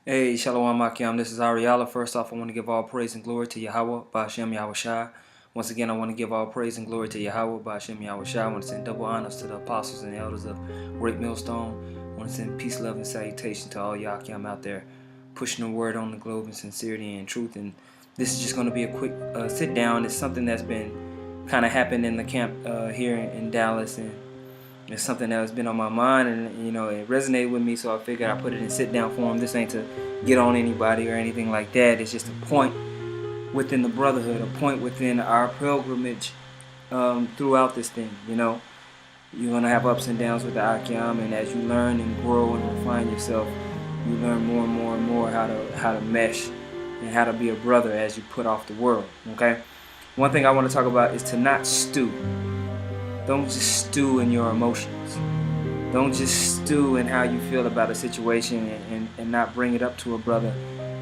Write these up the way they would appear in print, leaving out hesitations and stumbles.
Hey, Shalom Akim. This is Ariala. First off, I want to give all praise and glory to Yahweh, Ba'ashem Yahushai. Once again, I want to give all praise and glory to Yahweh, Ba'ashem Yahushai. I want to send double honors to the apostles and the elders of Great Millstone. I want to send peace, love, and salutation to all Yakim out there pushing the word on the globe in sincerity and truth. And this is just going to be a quick sit down. It's something that's been kind of happened in the camp here in Dallas, and it's something that has been on my mind, and it resonated with me, so I figured I put it in sit down form. This ain't to get on anybody or anything like that. It's just a point within the brotherhood, a point within our pilgrimage throughout this thing. You're gonna have ups and downs with the Akyam, and as you learn and grow and refine yourself, you learn more and more and more how to mesh and how to be a brother as you put off the world. Okay. One thing I want to talk about is to not stew. Don't just stew in your emotions. Don't just stew in how you feel about a situation and not bring it up to a brother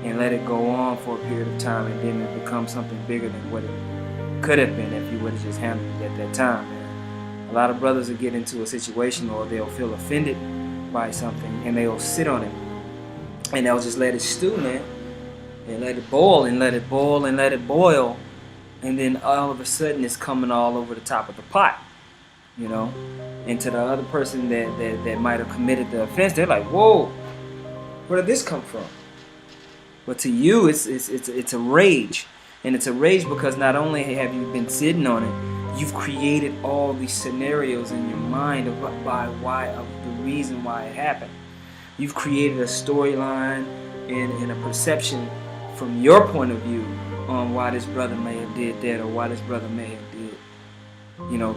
and let it go on for a period of time, and then it becomes something bigger than what it could have been if you would have just handled it at that time. Man. A lot of brothers will get into a situation, or they'll feel offended by something, and they'll sit on it, and they'll just let it stew, man, and let it boil and let it boil and let it boil, and then all of a sudden it's coming all over the top of the pot. And to the other person that might have committed the offense, they're like, whoa, where did this come from? But to you, it's a rage. And it's a rage because not only have you been sitting on it, you've created all these scenarios in your mind of the reason why it happened. You've created a storyline and a perception from your point of view on why this brother may have did that, or why this brother may have did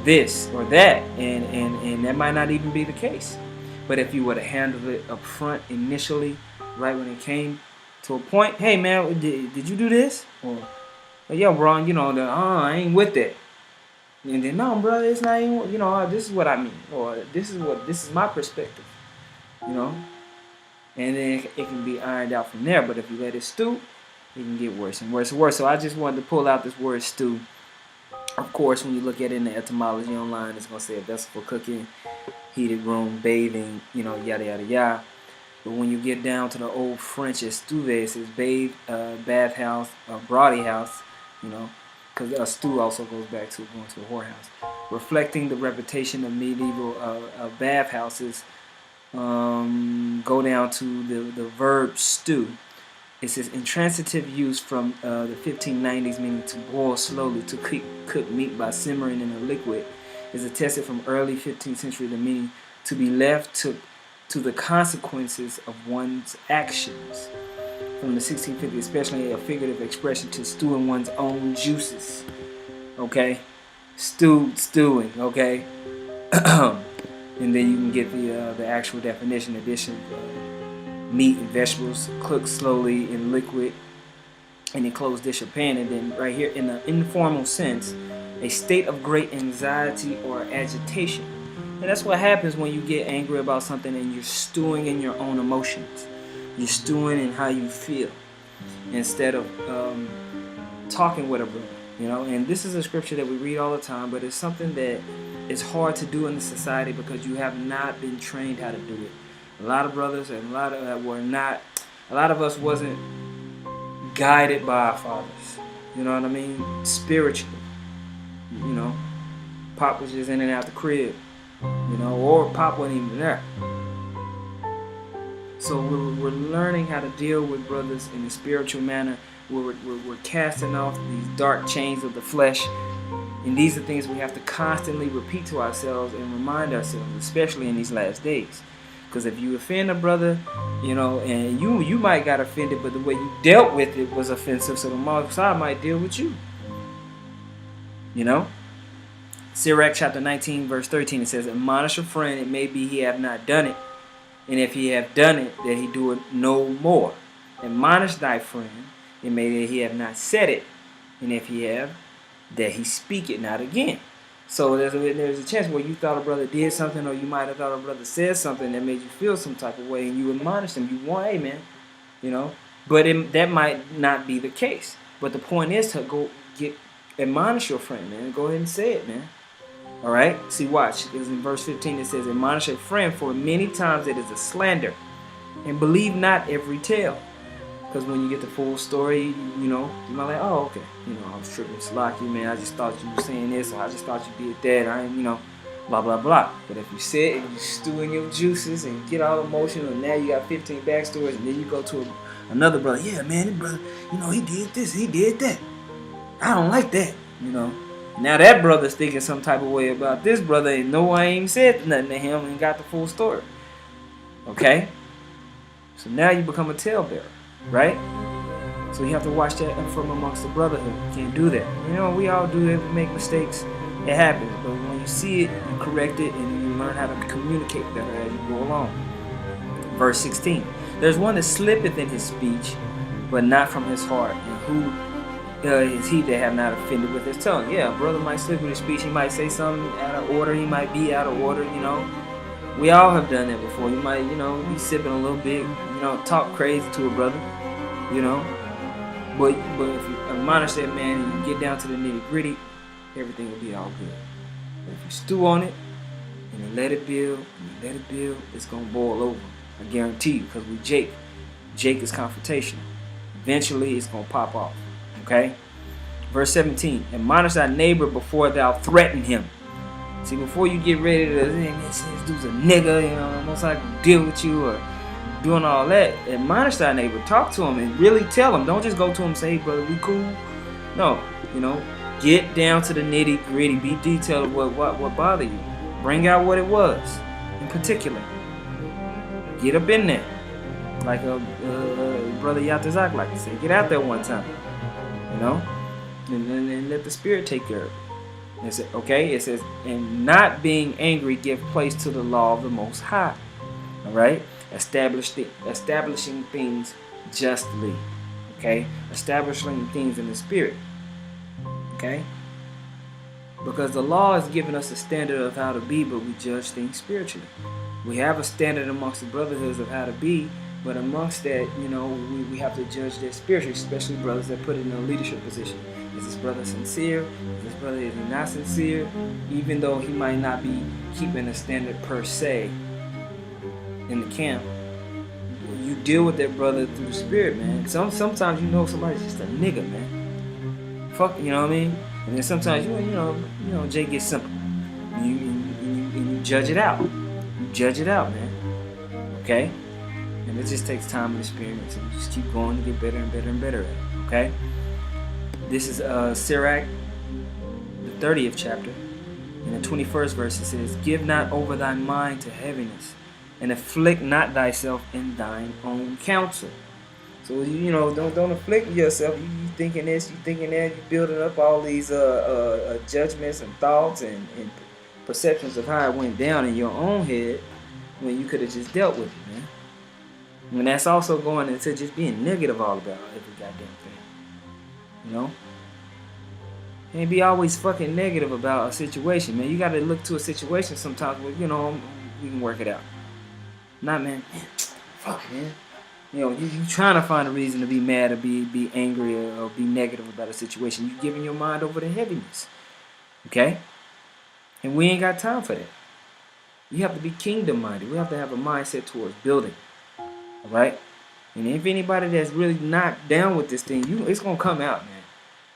this or that, and that might not even be the case. But if you would have handled it up front initially, right when it came to a point, hey man, did you do this? Or yo bro, I ain't with it. And then no bro, it's not even, this is what I mean, or this is my perspective, and then it can be ironed out from there. But if you let it stew, it can get worse and worse and worse. So I just wanted to pull out this word stew. Of course, when you look at it in the etymology online, it's going to say a vessel for cooking, heated room, bathing, yada, yada, yada. But when you get down to the old French, estuve, it says bathe, bathhouse, brawdy house, because a stew also goes back to going to a whorehouse. Reflecting the reputation of medieval bathhouses, go down to the verb stew. It says intransitive use from the 1590s, meaning to boil slowly, to cook meat by simmering in a liquid, is attested from early 15th century, the meaning to be left to the consequences of one's actions. From the 1650s, especially a figurative expression to stew in one's own juices. Okay? Stewing, okay? And then you can get the actual definition, addition meat and vegetables cooked slowly in liquid in a closed dish or pan. And then right here, in the informal sense, a state of great anxiety or agitation. And that's what happens when you get angry about something and you're stewing in your own emotions. You're stewing in how you feel instead of talking with a brother. And this is a scripture that we read all the time, but it's something that is hard to do in the society because you have not been trained how to do it. A lot of brothers and a lot of us wasn't guided by our fathers. You know what I mean? Spiritually. Pop was just in and out the crib. Or Pop wasn't even there. So we're learning how to deal with brothers in a spiritual manner. We're casting off these dark chains of the flesh. And these are things we have to constantly repeat to ourselves and remind ourselves, especially in these last days. Because if you offend a brother, and you might got offended, but the way you dealt with it was offensive, so the Most High might deal with you. Sirach chapter 19, verse 13, it says, admonish a friend, it may be he have not done it, and if he have done it, that he do it no more. Admonish thy friend, it may be he have not said it, and if he have, that he speak it not again. So there's a chance where you thought a brother did something, or you might have thought a brother said something that made you feel some type of way, and you admonished him. You want, hey man, but that might not be the case. But the point is to go admonish your friend, man. Go ahead and say it, man. All right. See, watch. Because in verse 15 it says, admonish a friend, for many times it is a slander, and believe not every tale. Because when you get the full story, you know, you might like, oh, okay, you know, I was tripping, Salaki, man. I just thought you were saying this, or I just thought you did that. I ain't, you know, blah blah blah. But if you sit and you stew in your juices and get all emotional, and now you got 15 backstories, and then you go to another brother, yeah, man, this brother, you know, he did this, he did that. I don't like that, you know. Now that brother's thinking some type of way about this brother, and no one ain't said nothing to him and got the full story. Okay? So now you become a talebearer, right? So you have to watch that from amongst the brotherhood. You can't do that. You know, we all do it, we make mistakes. It happens. But when you see it, you correct it, and you learn how to communicate better as you go along. Verse 16. There's one that slippeth in his speech, but not from his heart. And who is he that have not offended with his tongue? Yeah, a brother might slip with his speech. He might say something out of order. He might be out of order, you know. We all have done that before. You might, you know, be sipping a little bit, you know, talk crazy to a brother, you know. But if you admonish that man and you get down to the nitty gritty, everything will be all good. But if you stew on it and you let it build, it's going to boil over. I guarantee you, because we Jake. Jake is confrontational. Eventually, it's going to pop off. Okay? Verse 17. Admonish thy neighbor before thou threaten him. See, before you get ready to, this dude's a nigga, you know, almost like deal with you or doing all that, admonish thy neighbor. Talk to him and really tell him. Don't just go to him and say, hey, brother, we cool. No, you know, get down to the nitty gritty. Be detailed of what bothered you. Bring out what it was in particular. Get up in there. Like Brother Yatazak like to say, get out there one time. You know? And let the Spirit take care of it. It says, okay? It says, and not being angry, give place to the law of the Most High. All right? Establishing things justly. Okay? Establishing things in the Spirit. Okay? Because the law has given us a standard of how to be, but we judge things spiritually. We have a standard amongst the brotherhoods of how to be, but amongst that, you know, we have to judge that spiritually, especially brothers that put in a leadership position. Is this brother sincere? Is this brother is he not sincere? Even though he might not be keeping a standard per se in the camp, you deal with that brother through the Spirit, man. Sometimes you know somebody's just a nigga, man. Fuck, you know what I mean? And then sometimes you know, Jay gets simple. You judge it out. You judge it out, man. Okay? And it just takes time and experience, and you just keep going to get better and better and better at it. Okay? This is Sirach, the 30th chapter. In the 21st verse it says, give not over thy mind to heaviness, and afflict not thyself in thine own counsel. So, you know, don't afflict yourself. You thinking this, you thinking that, you building up all these judgments and thoughts and perceptions of how it went down in your own head when you could have just dealt with it, man. And that's also going into just being negative all about every goddamn thing. You know? Can't be always fucking negative about a situation, man. You gotta look to a situation sometimes where, you know, you can work it out. Not, man, fuck, man. You know, you trying to find a reason to be mad or be angry or be negative about a situation. You giving your mind over to heaviness. Okay? And we ain't got time for that. You have to be kingdom minded. We have to have a mindset towards building. Alright? And if anybody that's really not down with this thing, it's gonna come out, man.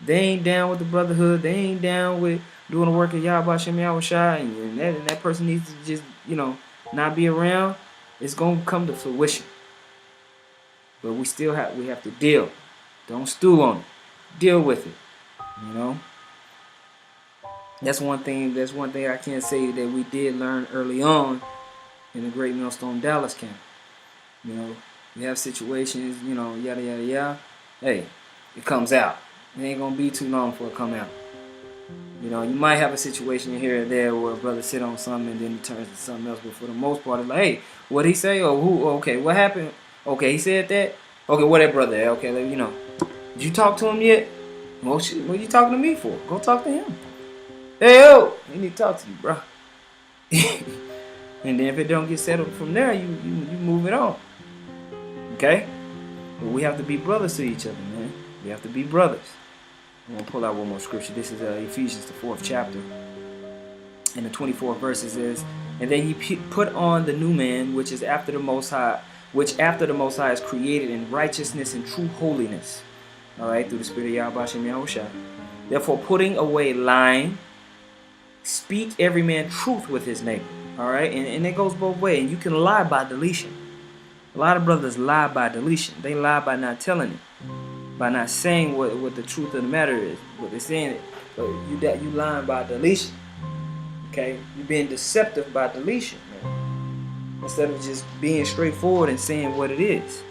They ain't down with the brotherhood, they ain't down with doing the work of Yahweh Shem Yahushua, and that person needs to just, you know, not be around. It's gonna come to fruition. But we have to deal. Don't stew on it. Deal with it. You know? That's one thing I can say that we did learn early on in the Great Millstone Dallas camp. You know, we have situations, you know, yada yada yada. Hey, it comes out. It ain't gonna be too long before it come out. You know, you might have a situation here or there where a brother sit on something and then it turns to something else, but for the most part, it's like, hey, what'd he say? Or who? Okay, what happened? Okay, he said that. Okay, what that brother? Okay, let you know. Did you talk to him yet? Well, shit, what are you talking to me for? Go talk to him. Hey, yo, he need to talk to you, bro. And then if it don't get settled from there, you move it on. Okay? But we have to be brothers to each other, man. We have to be brothers. I'm going to pull out one more scripture. This is Ephesians, the 4th chapter. And the 24th verse says, and then he put on the new man, which is after the Most High, which after the Most High is created in righteousness and true holiness. All right, through the Spirit of Yahweh Shem Yahushua. Therefore, putting away lying, speak every man truth with his neighbor. All right, and it goes both ways. And you can lie by deletion. A lot of brothers lie by deletion. They lie by not telling it, by not saying what the truth of the matter is. What they're saying it, but you lying by deletion. Okay, you're being deceptive by deletion, man. Instead of just being straightforward and saying what it is.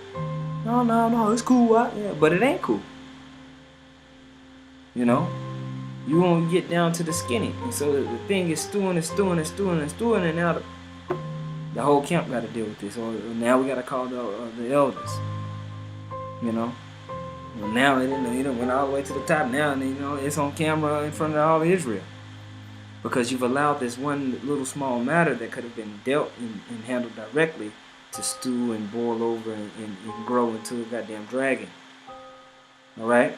No, it's cool, yeah, but it ain't cool. You know, you won't get down to the skinny. And so the thing is stewing, and now the whole camp got to deal with this. Or now we got to call the elders. You know, well, now it went all the way to the top. Now it's on camera in front of all of Israel, because you've allowed this one little small matter that could have been dealt and handled directly to stew and boil over and grow into a goddamn dragon. All right.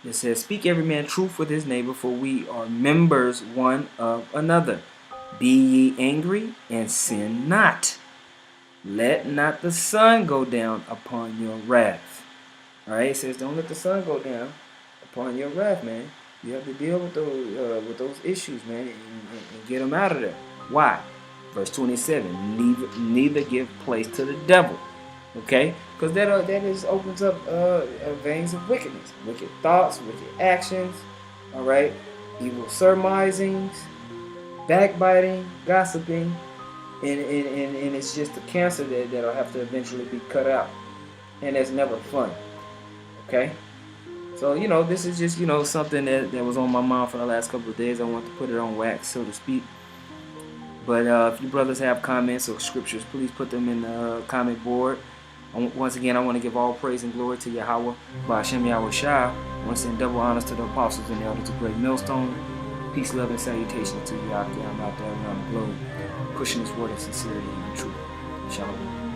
It says, speak every man truth with his neighbor, for we are members one of another. Be ye angry and sin not. Let not the sun go down upon your wrath. All right, it says, don't let the sun go down upon your wrath, man. You have to deal with those issues, man, and get them out of there. Why? Verse 27, neither give place to the devil. Okay? Because that just opens up veins of wickedness. Wicked thoughts, wicked actions. All right? Evil surmisings, backbiting, gossiping. And it's just a cancer that'll have to eventually be cut out. And that's never fun. Okay? So, this is just, something that was on my mind for the last couple of days. I want to put it on wax, so to speak. But if you brothers have comments or scriptures, please put them in the comment board. Once again, I want to give all praise and glory to Yahweh, Ba'ashem Yahushua. I want to send double honors to the apostles and the elders of Great Millstone. Peace, love, and salutation to Yakim out there around the globe, pushing this word of sincerity and truth. Shalom.